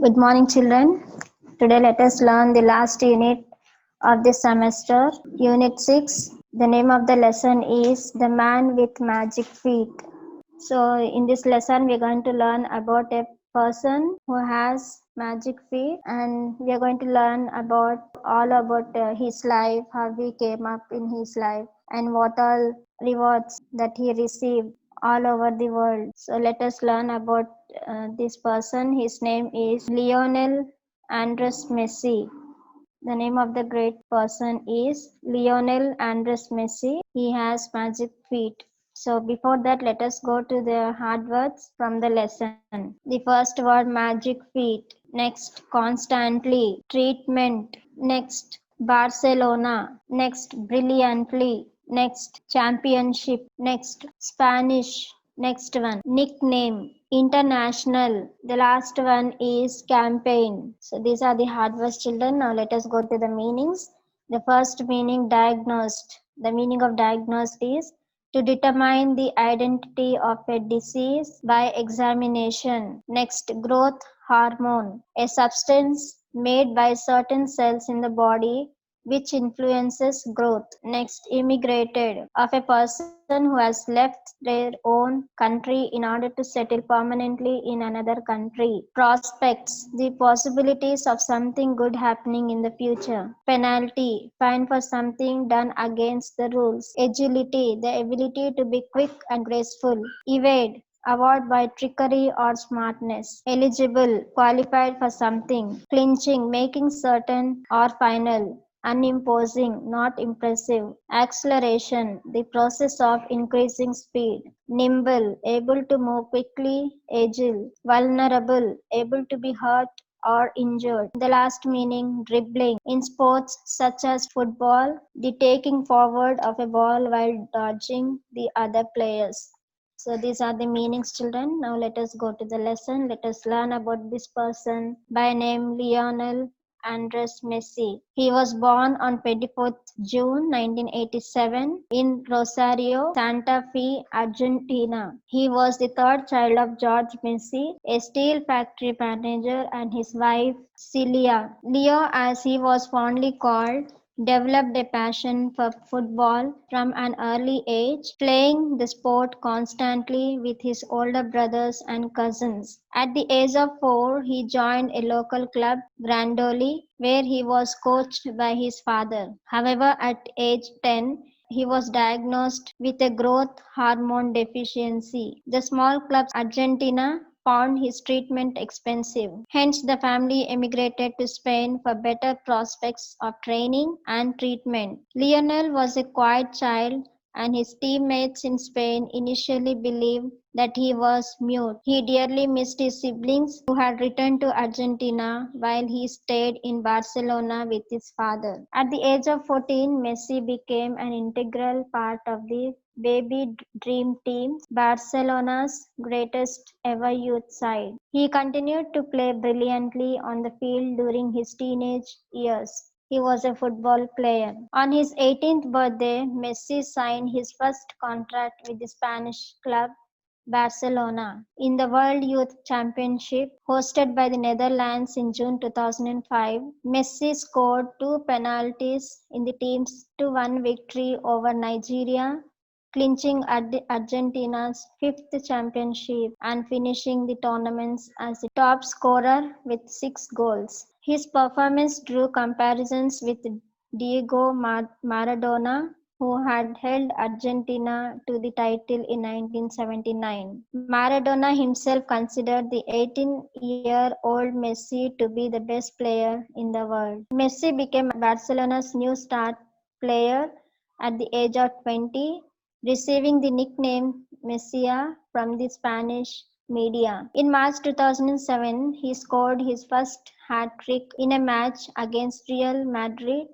Good morning, children. Today, let us learn the last unit of this semester, Unit 6. The name of the lesson is The Man with Magic Feet. So, in this lesson, we are going to learn about a person who has magic feet, and we are going to learn about all about his life, how he came up in his life, and what all rewards that he received all over the world. So, let us learn about this person. His name is Lionel Andres Messi. The name of the great person is Lionel Andres Messi. He has magic feet. So before that, let us go to the hard words from the lesson. The first word, magic feet. Next, constantly. Treatment. Next, Barcelona. Next, brilliantly. Next, championship. Next, Spanish. Next one, nickname, international. The last one is campaign. So these are the hard words, children. Now let us go to the meanings. The first meaning, diagnosed. The meaning of diagnosed is to determine the identity of a disease by examination. Next, growth hormone, a substance made by certain cells in the body which influences growth. Next, immigrated, of a person who has left their own country in order to settle permanently in another country. Prospects, the possibilities of something good happening in the future. Penalty, fine for something done against the rules. Agility, the ability to be quick and graceful. Evade, avoid by trickery or smartness. Eligible, qualified for something. Clinching, making certain or final. Unimposing, not impressive. Acceleration, the process of increasing speed. Nimble, able to move quickly. Agile, vulnerable, able to be hurt or injured. The last meaning, dribbling. In sports such as football, the taking forward of a ball while dodging the other players. So these are the meanings, children. Now let us go to the lesson. Let us learn about this person by name Lionel Andres Messi. He was born on 24th June 1987 in Rosario, Santa Fe, Argentina. He was the third child of George Messi, a steel factory manager, and his wife Celia. Leo, as he was fondly called, developed a passion for football from an early age, playing the sport constantly with his older brothers and cousins. At the age of 4, he joined a local club, Grandoli, where he was coached by his father. However, at age 10, he was diagnosed with a growth hormone deficiency. The small club Argentina found his treatment expensive. Hence, the family emigrated to Spain for better prospects of training and treatment. Lionel was a quiet child, and his teammates in Spain initially believed that he was mute. He dearly missed his siblings who had returned to Argentina while he stayed in Barcelona with his father. At the age of 14, Messi became an integral part of the Baby Dream team, Barcelona's greatest ever youth side. He continued to play brilliantly on the field during his teenage years. He was a football player. On his 18th birthday, Messi signed his first contract with the Spanish club Barcelona. In the World Youth Championship, hosted by the Netherlands in June 2005, Messi scored two penalties in the team's 2-1 victory over Nigeria, clinching Argentina's fifth championship and finishing the tournament as the top scorer with 6 goals. His performance drew comparisons with Diego Maradona, who had held Argentina to the title in 1979. Maradona himself considered the 18-year-old Messi to be the best player in the world. Messi became Barcelona's new star player at the age of 20, receiving the nickname Messia from the Spanish media. In March 2007, he scored his first hat-trick in a match against Real Madrid,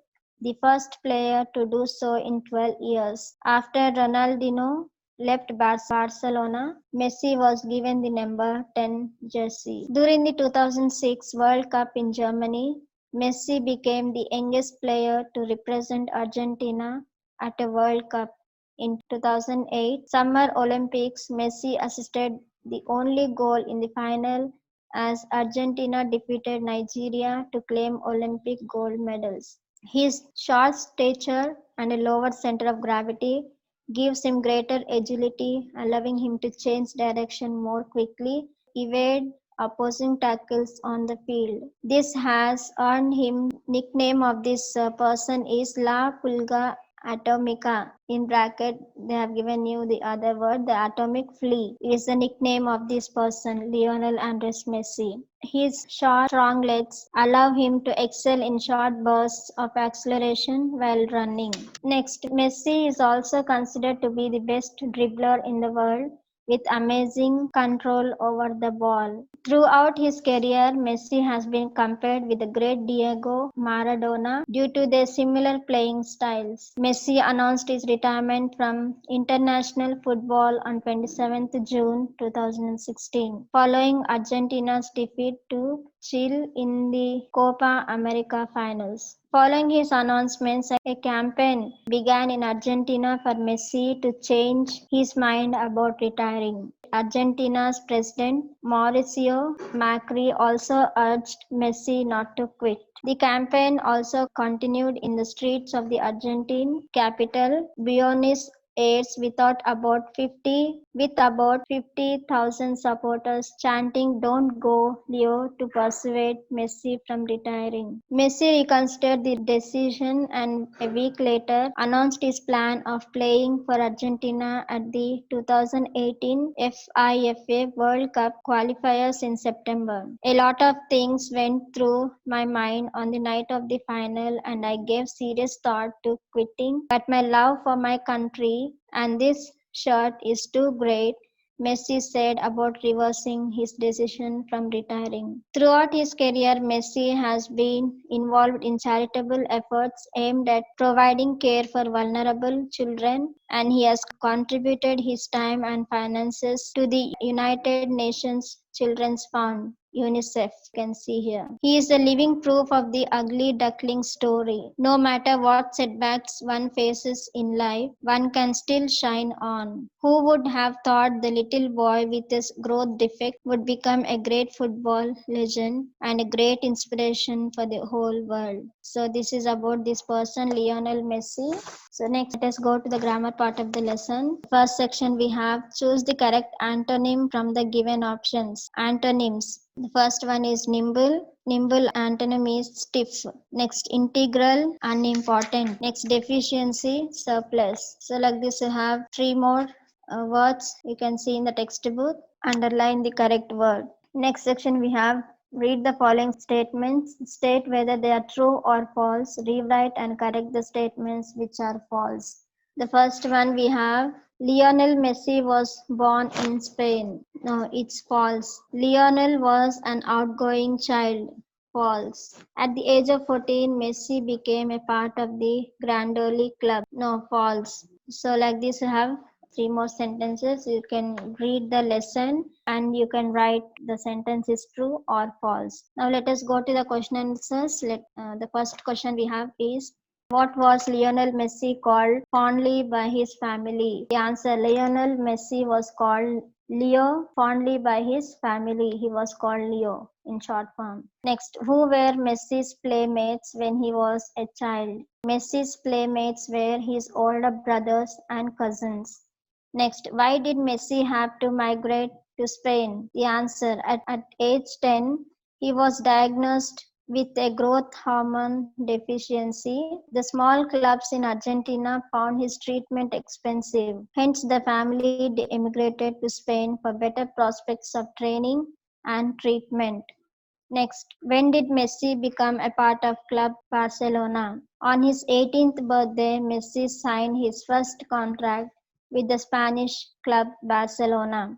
the first player to do so in 12 years. After Ronaldinho left Barcelona, Messi was given the number 10 jersey. During the 2006 World Cup in Germany, Messi became the youngest player to represent Argentina at a World Cup. In 2008 Summer Olympics, Messi assisted the only goal in the final as Argentina defeated Nigeria to claim Olympic gold medals. His short stature and a lower center of gravity gives him greater agility, allowing him to change direction more quickly, evade opposing tackles on the field. This has earned him nickname of this person is La Pulga atomica. In bracket they have given you the other word, the atomic flea. It is the nickname of this person, Lionel Andres Messi. His short, strong legs allow him to excel in short bursts of acceleration while running. Next, Messi is also considered to be the best dribbler in the world with amazing control over the ball. Throughout his career, Messi has been compared with the great Diego Maradona due to their similar playing styles. Messi announced his retirement from international football on 27th June 2016, following Argentina's defeat to Chile in the Copa America finals. Following his announcements, a campaign began in Argentina for Messi to change his mind about retiring. Argentina's president Mauricio Macri also urged Messi not to quit. The campaign also continued in the streets of the Argentine capital, Buenos Aires, with about 50,000 supporters chanting "Don't go, Leo" to persuade Messi from retiring. Messi reconsidered the decision and a week later announced his plan of playing for Argentina at the 2018 FIFA World Cup qualifiers in September. A lot of things went through my mind on the night of the final and I gave serious thought to quitting, but my love for my country and this shirt is too great, Messi said about reversing his decision from retiring. Throughout his career, Messi has been involved in charitable efforts aimed at providing care for vulnerable children, and he has contributed his time and finances to the United Nations Children's Fund. UNICEF, you can see here. He is a living proof of the ugly duckling story. No matter what setbacks one faces in life, one can still shine on. Who would have thought the little boy with his growth defect would become a great football legend and a great inspiration for the whole world? So this is about this person, Lionel Messi. So next, let us go to the grammar part of the lesson. First section we have choose the correct antonym from the given options. Antonyms. The first one is nimble. Nimble antonym is stiff. Next, integral, unimportant. Next, deficiency, surplus. So like this you have three more words you can see in the textbook. Underline the correct word. Next section we have read the following statements. State whether they are true or false. Rewrite and correct the statements which are false. The first one we have Lionel Messi was born in Spain. No, it's false. Lionel was an outgoing child. False. At the age of 14, Messi became a part of the Grandoli club. No, false. So like this you have three more sentences. You can read the lesson and you can write the sentence is true or false. Now let us go to the question answers. The first question we have is what was Lionel Messi called fondly by his family? The answer Lionel Messi was called Leo fondly by his family. He was called Leo in short form. Next, who were Messi's playmates when he was a child? Messi's playmates were his older brothers and cousins. Next, why did Messi have to migrate to Spain? The answer at age 10, he was diagnosed with a growth hormone deficiency. The small clubs in Argentina found his treatment expensive. Hence, the family emigrated to Spain for better prospects of training and treatment. Next, when did Messi become a part of Club Barcelona? On his 18th birthday, Messi signed his first contract with the Spanish club Barcelona.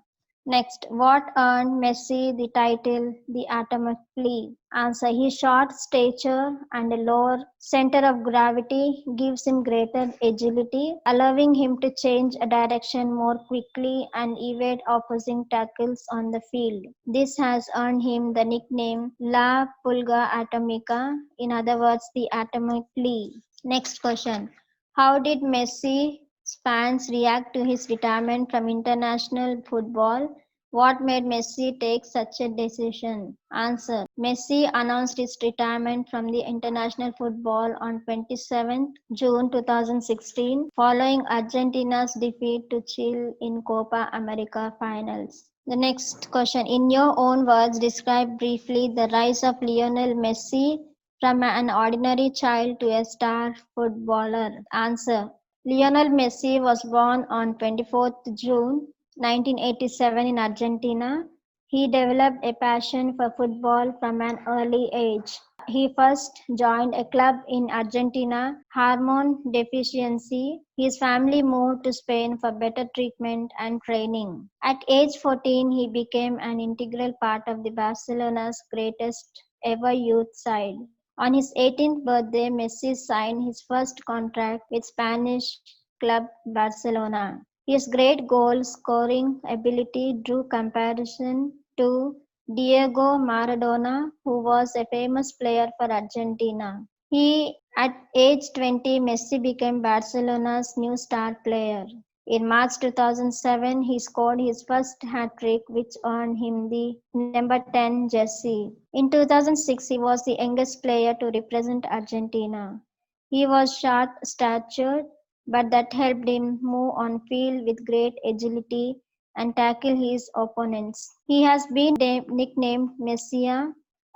Next, what earned Messi the title the Atomic Flea? Answer, his short stature and a lower center of gravity gives him greater agility, allowing him to change a direction more quickly and evade opposing tackles on the field. This has earned him the nickname La Pulga Atomica, in other words, the Atomic Flea. Next question. How did Messi fans react to his retirement from international football? What made Messi take such a decision? Answer. Messi announced his retirement from the international football on 27th June 2016 following Argentina's defeat to Chile in Copa America finals. The next question. In your own words, describe briefly the rise of Lionel Messi from an ordinary child to a star footballer. Answer. Lionel Messi was born on 24th June 1987 in Argentina. He developed a passion for football from an early age. He first joined a club in Argentina, hormone deficiency. His family moved to Spain for better treatment and training. At age 14, he became an integral part of the Barcelona's greatest ever youth side. On his 18th birthday, Messi signed his first contract with Spanish club Barcelona. His great goal scoring ability drew comparison to Diego Maradona, who was a famous player for Argentina. At age 20, Messi became Barcelona's new star player. In March 2007, he scored his first hat-trick, which earned him the number 10 jersey. In 2006, he was the youngest player to represent Argentina. He was short-statured, but that helped him move on field with great agility and tackle his opponents. He has been nicknamed Messiah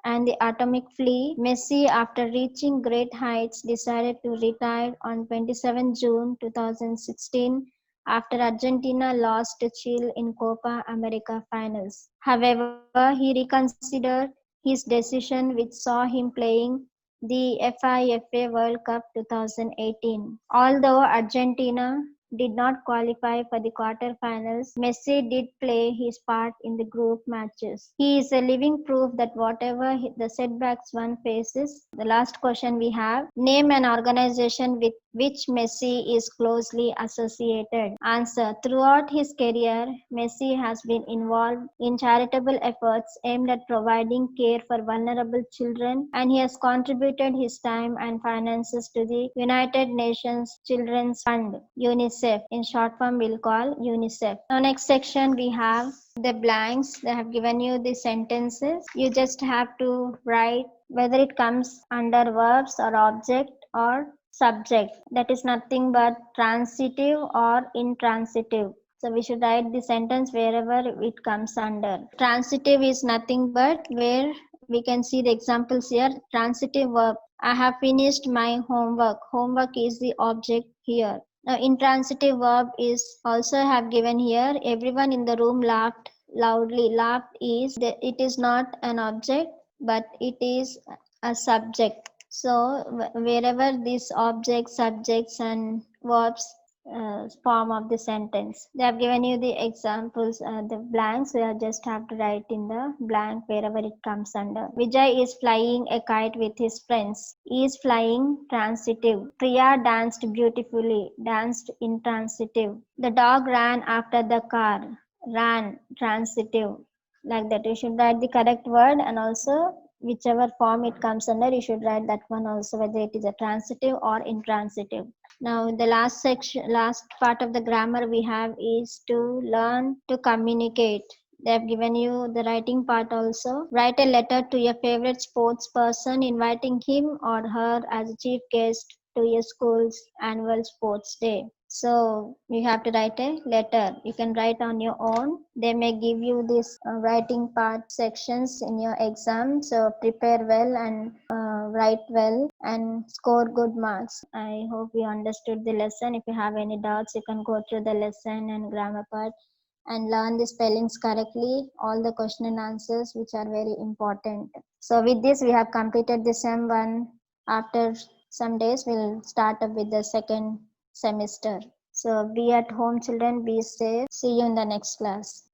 and the Atomic Flea. Messi, after reaching great heights, decided to retire on 27 June 2016 after Argentina lost to Chile in Copa America finals. However, he reconsidered his decision, which saw him playing the FIFA World Cup 2018. Although Argentina did not qualify for the quarterfinals, Messi did play his part in the group matches. He is a living proof that whatever the setbacks one faces. The last question we have, name an organization with which Messi is closely associated. Answer. Throughout his career, Messi has been involved in charitable efforts aimed at providing care for vulnerable children, and he has contributed his time and finances to the United Nations Children's Fund, UNICEF. In short form, we'll call UNICEF. Now, next section we have the blanks. They have given you the sentences. You just have to write whether it comes under verbs or object or subject. That is nothing but transitive or intransitive. So we should write the sentence wherever it comes under. Transitive is nothing but where we can see the examples here. Transitive verb. I have finished my homework. Homework is the object here. Now intransitive verb is also have given here. Everyone in the room laughed loudly. Laughed is it is not an object but it is a subject. So wherever these objects, subjects and verbs form of the sentence. They have given you the examples, the blanks. You just have to write in the blank wherever it comes under. Vijay is flying a kite with his friends. Is flying transitive. Priya danced beautifully. Danced intransitive. The dog ran after the car. Ran transitive. Like that. You should write the correct word and also whichever form it comes under, you should write that one also, whether it is a transitive or intransitive. Now the last part of the grammar we have is to learn to communicate. They have given you the writing part also. Write a letter to your favorite sports person inviting him or her as a chief guest to your school's annual sports day. So you have to write a letter. You can write on your own. They may give you this writing part sections in your exam. So prepare well and write well and score good marks. I hope you understood the lesson. If you have any doubts, you can go through the lesson and grammar part and learn the spellings correctly, all the question and answers which are very important. So with this we have completed the sem 1. After some days we'll start up with the second semester. So be at home children, be safe. See you in the next class.